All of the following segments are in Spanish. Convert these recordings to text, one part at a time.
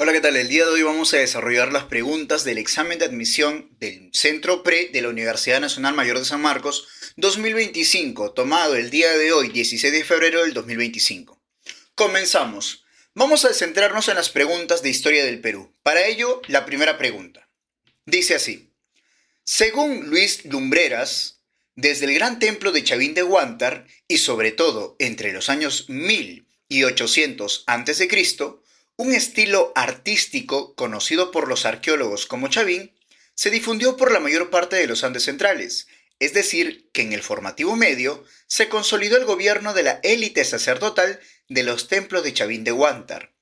Hola, ¿qué tal? El día de hoy vamos a desarrollar las preguntas del examen de admisión del Centro PRE de la Universidad Nacional Mayor de San Marcos 2025, tomado el día de hoy, 16 de febrero del 2025. Comenzamos. Vamos a centrarnos en las preguntas de historia del Perú. Para ello, la primera pregunta. Dice así. Según Luis Lumbreras, desde el Gran Templo de Chavín de Huántar y sobre todo entre los años 1000 y 800 a.C., un estilo artístico conocido por los arqueólogos como Chavín se difundió por la mayor parte de los Andes centrales, es decir, que en el formativo medio se consolidó el gobierno de la élite sacerdotal de los templos de Chavín de Huántar,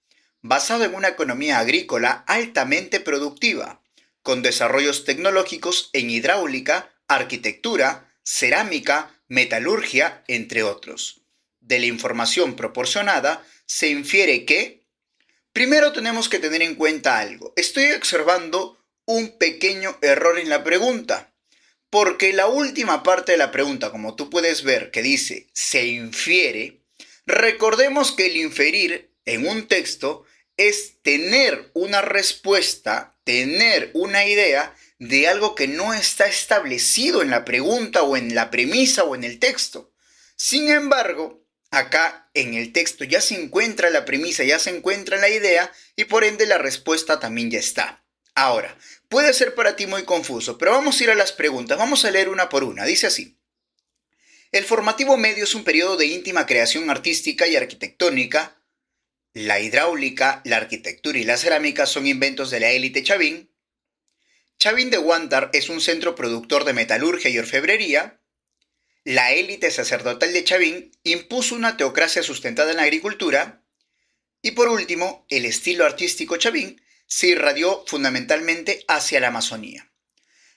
basado en una economía agrícola altamente productiva, con desarrollos tecnológicos en hidráulica, arquitectura, cerámica, metalurgia, entre otros. De la información proporcionada se infiere que, primero tenemos que tener en cuenta algo. Estoy observando un pequeño error en la pregunta, porque la última parte de la pregunta, como tú puedes ver que dice se infiere, recordemos que el inferir en un texto es tener una respuesta, tener una idea de algo que no está establecido en la pregunta o en la premisa o en el texto. Sin embargo, acá en el texto ya se encuentra la premisa, ya se encuentra la idea y por ende la respuesta también ya está. Ahora, puede ser para ti muy confuso, pero vamos a ir a las preguntas. Vamos a leer una por una. Dice así. El formativo medio es un periodo de íntima creación artística y arquitectónica. La hidráulica, la arquitectura y la cerámica son inventos de la élite Chavín. Chavín de Huántar es un centro productor de metalurgia y orfebrería. La élite sacerdotal de Chavín impuso una teocracia sustentada en la agricultura. Y por último, el estilo artístico Chavín se irradió fundamentalmente hacia la Amazonía.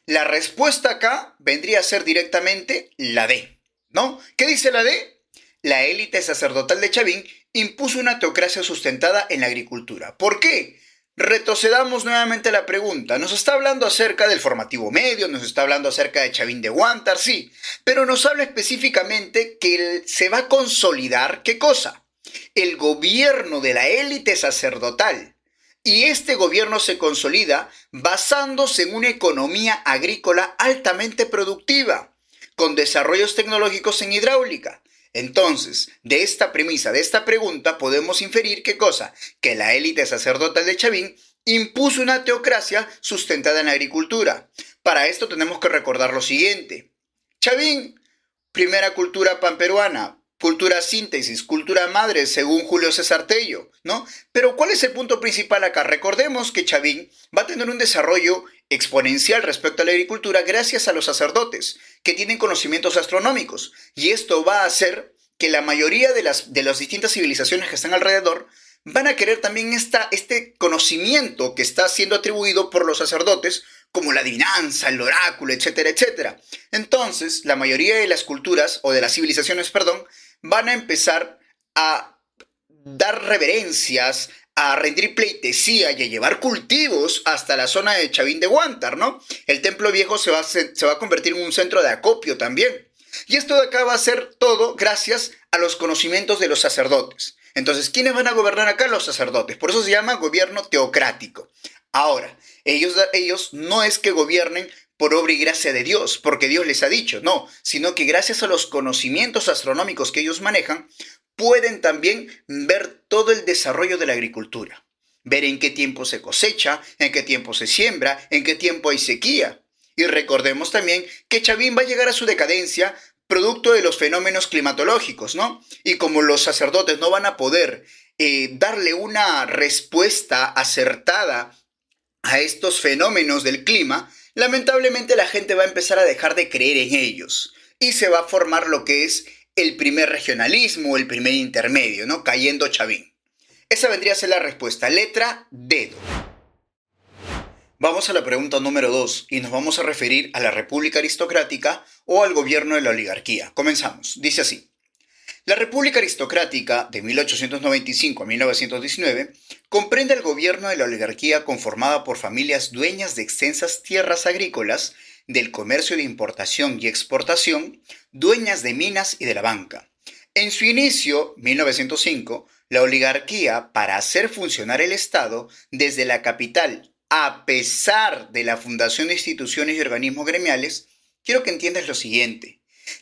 La respuesta acá vendría a ser directamente la D, ¿no? ¿Qué dice la D? La élite sacerdotal de Chavín impuso una teocracia sustentada en la agricultura. ¿Por qué? Retrocedamos nuevamente a la pregunta. Nos está hablando acerca del formativo medio, nos está hablando acerca de Chavín de Huántar, sí, pero nos habla específicamente que se va a consolidar, ¿qué cosa? El gobierno de la élite sacerdotal. Y este gobierno se consolida basándose en una economía agrícola altamente productiva, con desarrollos tecnológicos en hidráulica. Entonces, de esta premisa, de esta pregunta, podemos inferir ¿qué cosa? Que la élite sacerdotal de Chavín impuso una teocracia sustentada en la agricultura. Para esto tenemos que recordar lo siguiente. Chavín, primera cultura panperuana, cultura síntesis, cultura madre, según Julio César Tello, ¿no? Pero ¿cuál es el punto principal acá? Recordemos que Chavín va a tener un desarrollo exponencial respecto a la agricultura gracias a los sacerdotes, que tienen conocimientos astronómicos. Y esto va a hacer que la mayoría de las distintas civilizaciones que están alrededor van a querer también este conocimiento que está siendo atribuido por los sacerdotes, como la adivinanza, el oráculo, etcétera, etcétera. Entonces, la mayoría de las culturas, o de las civilizaciones, perdón, van a empezar a dar reverencias, a rendir pleitesía y a llevar cultivos hasta la zona de Chavín de Huántar, ¿no? El templo viejo se va a convertir en un centro de acopio también. Y esto de acá va a ser todo gracias a los conocimientos de los sacerdotes. Entonces, ¿quiénes van a gobernar acá? Los sacerdotes. Por eso se llama gobierno teocrático. Ahora, ellos no es que gobiernen por obra y gracia de Dios, porque Dios les ha dicho, no, sino que gracias a los conocimientos astronómicos que ellos manejan, pueden también ver todo el desarrollo de la agricultura. Ver en qué tiempo se cosecha, en qué tiempo se siembra, en qué tiempo hay sequía. Y recordemos también que Chavín va a llegar a su decadencia producto de los fenómenos climatológicos, ¿no? Y como los sacerdotes no van a poder darle una respuesta acertada a estos fenómenos del clima, lamentablemente la gente va a empezar a dejar de creer en ellos y se va a formar lo que es el primer regionalismo, el primer intermedio, ¿no? Cayendo Chavín. Esa vendría a ser la respuesta, letra dedo. Vamos a la pregunta número 2 y nos vamos a referir a la República Aristocrática o al gobierno de la oligarquía. Comenzamos. Dice así. La República Aristocrática de 1895 a 1919 comprende el gobierno de la oligarquía conformada por familias dueñas de extensas tierras agrícolas, del comercio de importación y exportación, dueñas de minas y de la banca. En su inicio, 1905, la oligarquía, para hacer funcionar el Estado desde la capital, a pesar de la fundación de instituciones y organismos gremiales, quiero que entiendas lo siguiente.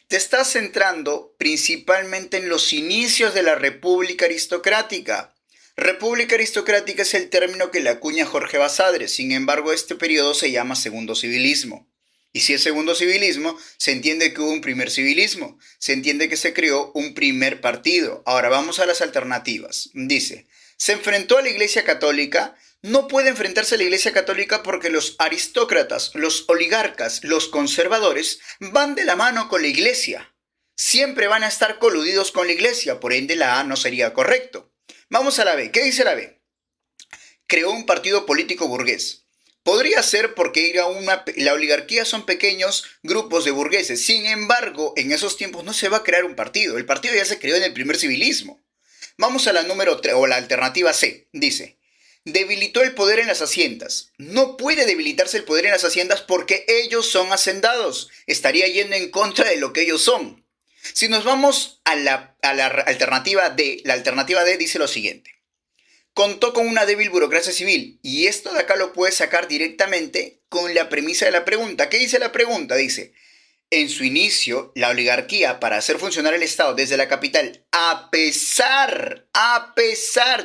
Te estás centrando principalmente en los inicios de la República Aristocrática. República Aristocrática es el término que le acuña Jorge Basadre, sin embargo este periodo se llama Segundo Civilismo. Y si es Segundo Civilismo, se entiende que hubo un primer civilismo, se entiende que se creó un primer partido. Ahora vamos a las alternativas. Dice, se enfrentó a la Iglesia Católica. No puede enfrentarse a la Iglesia Católica porque los aristócratas, los oligarcas, los conservadores van de la mano con la Iglesia. Siempre van a estar coludidos con la Iglesia, por ende la A no sería correcto. Vamos a la B. ¿Qué dice la B? Creó un partido político burgués. Podría ser porque la oligarquía son pequeños grupos de burgueses. Sin embargo, en esos tiempos no se va a crear un partido. El partido ya se creó en el primer civilismo. Vamos a la número 3, o la alternativa C. Dice, debilitó el poder en las haciendas. No puede debilitarse el poder en las haciendas porque ellos son hacendados. Estaría yendo en contra de lo que ellos son. Si nos vamos a la alternativa D, la alternativa D dice lo siguiente. Contó con una débil burocracia civil. Y esto de acá lo puedes sacar directamente con la premisa de la pregunta. ¿Qué dice la pregunta? Dice, en su inicio, la oligarquía, para hacer funcionar el Estado desde la capital, a pesar,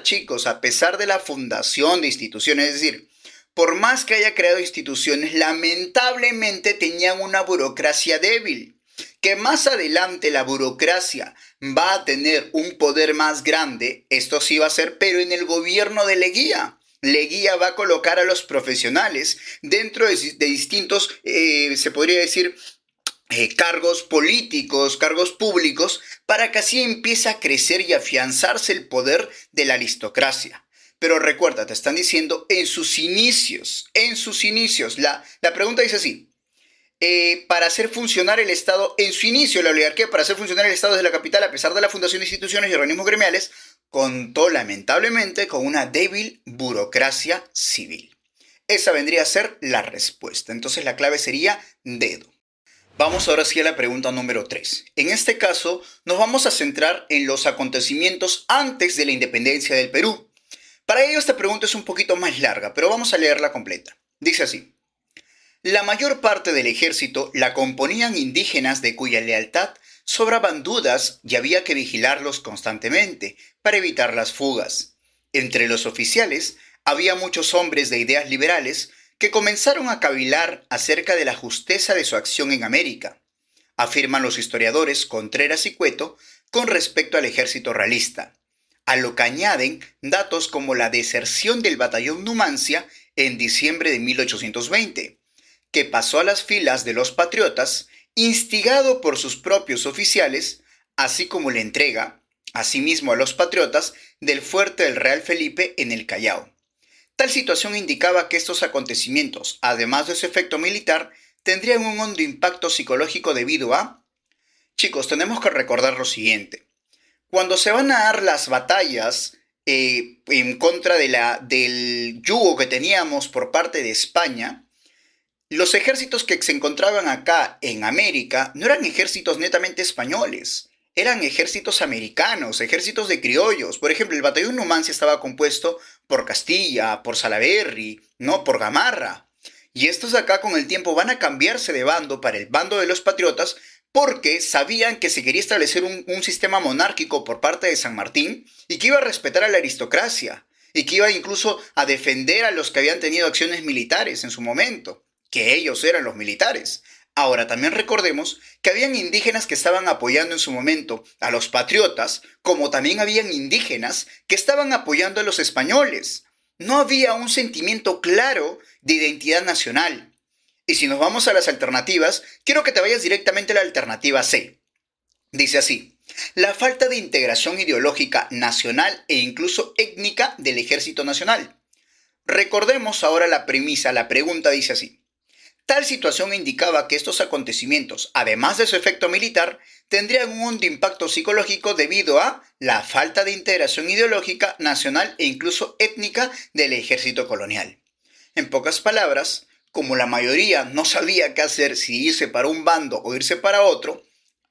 chicos, a pesar de la fundación de instituciones, es decir, por más que haya creado instituciones, lamentablemente tenían una burocracia débil. Que más adelante la burocracia va a tener un poder más grande, esto sí va a ser, pero en el gobierno de Leguía. Leguía va a colocar a los profesionales dentro de distintos, se podría decir, cargos políticos, cargos públicos, para que así empiece a crecer y afianzarse el poder de la aristocracia. Pero recuerda, te están diciendo en sus inicios. La pregunta dice así. Para hacer funcionar el Estado, en su inicio la oligarquía, para hacer funcionar el Estado desde la capital, a pesar de la fundación de instituciones y organismos gremiales, contó lamentablemente con una débil burocracia civil. Esa vendría a ser la respuesta. Entonces la clave sería dedo. Vamos ahora sí a la pregunta número 3. En este caso, nos vamos a centrar en los acontecimientos antes de la independencia del Perú. Para ello esta pregunta es un poquito más larga, pero vamos a leerla completa. Dice así. La mayor parte del ejército la componían indígenas de cuya lealtad sobraban dudas y había que vigilarlos constantemente para evitar las fugas. Entre los oficiales había muchos hombres de ideas liberales que comenzaron a cavilar acerca de la justeza de su acción en América, afirman los historiadores Contreras y Cueto con respecto al ejército realista, a lo que añaden datos como la deserción del batallón Numancia en diciembre de 1820, que pasó a las filas de los patriotas, instigado por sus propios oficiales, así como la entrega, asimismo a los patriotas, del fuerte del Real Felipe en el Callao. Tal situación indicaba que estos acontecimientos, además de su efecto militar, tendrían un hondo impacto psicológico debido a... Chicos, tenemos que recordar lo siguiente. Cuando se van a dar las batallas en contra del yugo que teníamos por parte de España, los ejércitos que se encontraban acá en América no eran ejércitos netamente españoles, eran ejércitos americanos, ejércitos de criollos. Por ejemplo, el batallón Numancia estaba compuesto por Castilla, por Salaverry, ¿no? Por Gamarra. Y estos de acá con el tiempo van a cambiarse de bando para el bando de los patriotas porque sabían que se quería establecer un sistema monárquico por parte de San Martín y que iba a respetar a la aristocracia y que iba incluso a defender a los que habían tenido acciones militares en su momento, que ellos eran los militares. Ahora también recordemos que habían indígenas que estaban apoyando en su momento a los patriotas, como también habían indígenas que estaban apoyando a los españoles. No había un sentimiento claro de identidad nacional. Y si nos vamos a las alternativas, quiero que te vayas directamente a la alternativa C. Dice así, la falta de integración ideológica nacional e incluso étnica del Ejército Nacional. Recordemos ahora la premisa, la pregunta dice así. Tal situación indicaba que estos acontecimientos, además de su efecto militar, tendrían un hondo impacto psicológico debido a la falta de integración ideológica, nacional e incluso étnica del ejército colonial. En pocas palabras, como la mayoría no sabía qué hacer, si irse para un bando o irse para otro,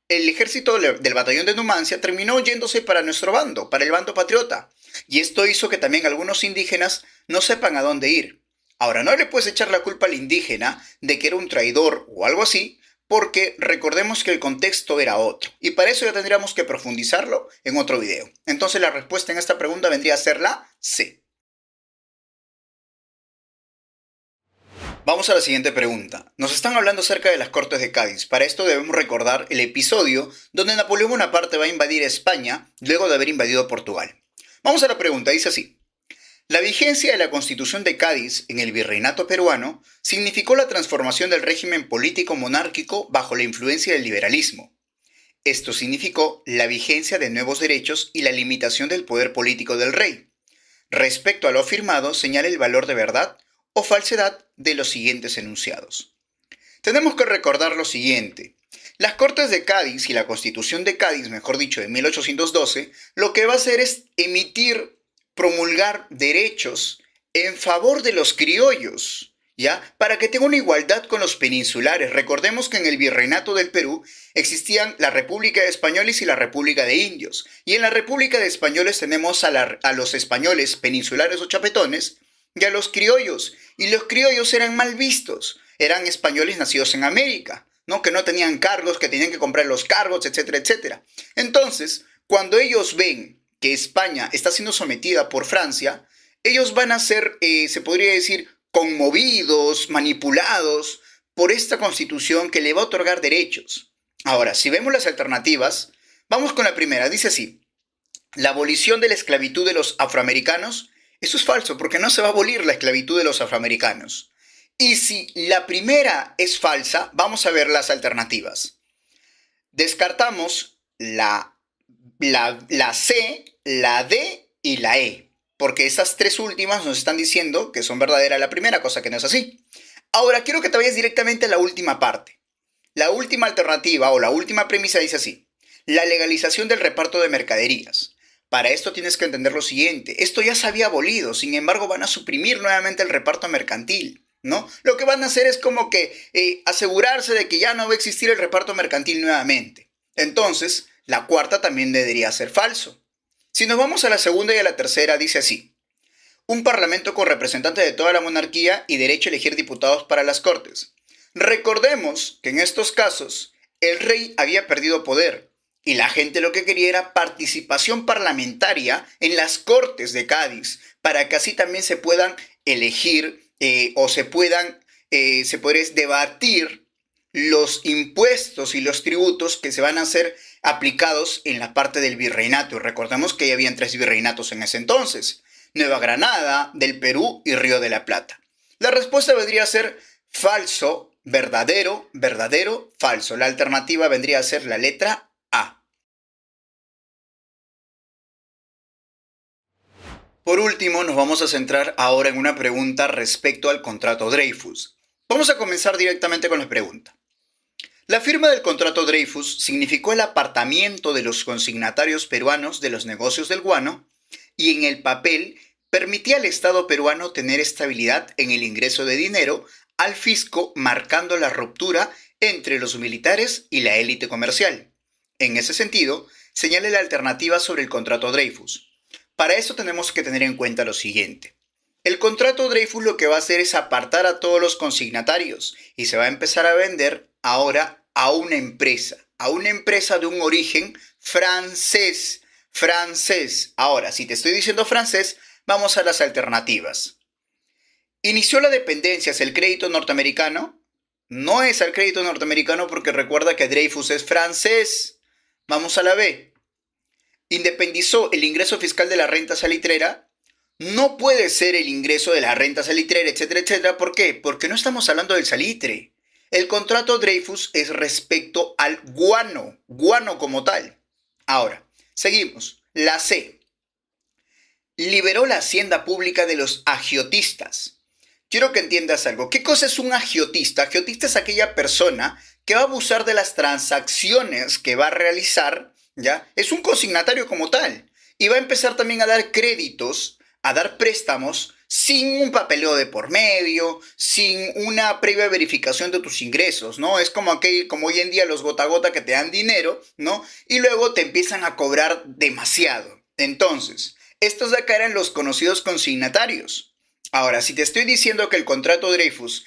el ejército del batallón de Numancia terminó yéndose para nuestro bando, para el bando patriota. Y esto hizo que también algunos indígenas no sepan a dónde ir. Ahora, no le puedes echar la culpa al indígena de que era un traidor o algo así, porque recordemos que el contexto era otro. Y para eso ya tendríamos que profundizarlo en otro video. Entonces la respuesta en esta pregunta vendría a ser la C. Vamos a la siguiente pregunta. Nos están hablando acerca de las Cortes de Cádiz. Para esto debemos recordar el episodio donde Napoleón Bonaparte va a invadir España luego de haber invadido Portugal. Vamos a la pregunta, dice así. La vigencia de la Constitución de Cádiz en el virreinato peruano significó la transformación del régimen político monárquico bajo la influencia del liberalismo. Esto significó la vigencia de nuevos derechos y la limitación del poder político del rey. Respecto a lo afirmado, señala el valor de verdad o falsedad de los siguientes enunciados. Tenemos que recordar lo siguiente. Las Cortes de Cádiz y la Constitución de Cádiz, mejor dicho, de 1812, lo que va a hacer es promulgar derechos en favor de los criollos, ¿ya? Para que tenga una igualdad con los peninsulares. Recordemos que en el Virreinato del Perú existían la República de Españoles y la República de Indios. Y en la República de Españoles tenemos a los españoles peninsulares o chapetones y a los criollos. Y los criollos eran mal vistos. Eran españoles nacidos en América, ¿no? Que no tenían cargos, que tenían que comprar los cargos, etcétera, etcétera. Entonces, cuando ellos ven que España está siendo sometida por Francia, ellos van a ser, se podría decir, conmovidos, manipulados por esta constitución que le va a otorgar derechos. Ahora, si vemos las alternativas, vamos con la primera. Dice así, la abolición de la esclavitud de los afroamericanos. Eso es falso, porque no se va a abolir la esclavitud de los afroamericanos. Y si la primera es falsa, vamos a ver las alternativas. Descartamos la C, la D y la E, porque estas tres últimas nos están diciendo que son verdaderas la primera, cosa que no es así. Ahora, quiero que te vayas directamente a la última parte. La última alternativa o la última premisa dice así, la legalización del reparto de mercaderías. Para esto tienes que entender lo siguiente, esto ya se había abolido, sin embargo van a suprimir nuevamente el reparto mercantil, ¿no? Lo que van a hacer es como que asegurarse de que ya no va a existir el reparto mercantil nuevamente. Entonces, la cuarta también debería ser falso. Si nos vamos a la segunda y a la tercera, dice así, un parlamento con representantes de toda la monarquía y derecho a elegir diputados para las Cortes. Recordemos que en estos casos el rey había perdido poder y la gente lo que quería era participación parlamentaria en las Cortes de Cádiz para que así también se puedan elegir o se puedan debatir los impuestos y los tributos que se van a ser aplicados en la parte del virreinato. Y recordemos que ya habían 3 virreinatos en ese entonces, Nueva Granada, del Perú y Río de la Plata. La respuesta vendría a ser falso, verdadero, verdadero, falso. La alternativa vendría a ser la letra A. Por último, nos vamos a centrar ahora en una pregunta respecto al contrato Dreyfus. Vamos a comenzar directamente con la pregunta. La firma del contrato Dreyfus significó el apartamiento de los consignatarios peruanos de los negocios del guano y en el papel permitía al Estado peruano tener estabilidad en el ingreso de dinero al fisco, marcando la ruptura entre los militares y la élite comercial. En ese sentido, señala la alternativa sobre el contrato Dreyfus. Para eso tenemos que tener en cuenta lo siguiente. El contrato Dreyfus lo que va a hacer es apartar a todos los consignatarios y se va a empezar a vender ahora a una empresa de un origen francés. Ahora, si te estoy diciendo francés, vamos a las alternativas. ¿Inició la dependencia hacia el crédito norteamericano? No es al crédito norteamericano porque recuerda que Dreyfus es francés. Vamos a la B. ¿Independizó el ingreso fiscal de la renta salitrera? No puede ser el ingreso de la renta salitrera, etcétera, etcétera. ¿Por qué? Porque no estamos hablando del salitre. El contrato Dreyfus es respecto al guano como tal. Ahora, seguimos. La C. Liberó la hacienda pública de los agiotistas. Quiero que entiendas algo. ¿Qué cosa es un agiotista? Agiotista es aquella persona que va a abusar de las transacciones que va a realizar, ¿ya? Es un consignatario como tal. Y va a empezar también a dar créditos, a dar préstamos sin un papeleo de por medio, sin una previa verificación de tus ingresos, ¿no? Es como hoy en día los gota a gota que te dan dinero, ¿no? Y luego te empiezan a cobrar demasiado. Entonces, estos de acá eran los conocidos consignatarios. Ahora, si te estoy diciendo que el contrato Dreyfus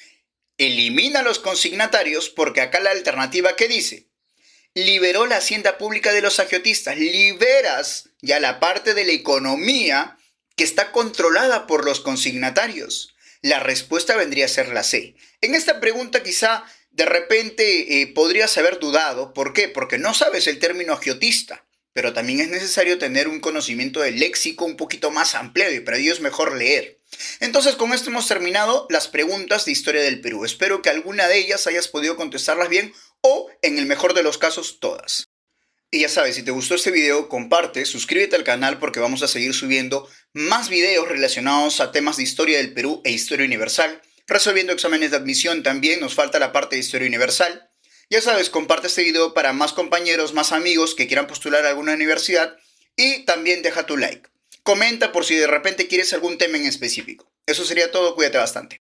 elimina a los consignatarios, porque acá la alternativa que dice, liberó la hacienda pública de los agiotistas, liberas ya la parte de la economía que está controlada por los consignatarios. La respuesta vendría a ser la C. En esta pregunta quizá de repente podrías haber dudado. ¿Por qué? Porque no sabes el término agiotista, pero también es necesario tener un conocimiento del léxico un poquito más amplio y para ello es mejor leer. Entonces con esto hemos terminado las preguntas de historia del Perú. Espero que alguna de ellas hayas podido contestarlas bien o, en el mejor de los casos, todas. Y ya sabes, si te gustó este video, comparte, suscríbete al canal porque vamos a seguir subiendo más videos relacionados a temas de historia del Perú e historia universal. Resolviendo exámenes de admisión también, nos falta la parte de historia universal. Ya sabes, comparte este video para más compañeros, más amigos que quieran postular a alguna universidad y también deja tu like. Comenta por si de repente quieres algún tema en específico. Eso sería todo, cuídate bastante.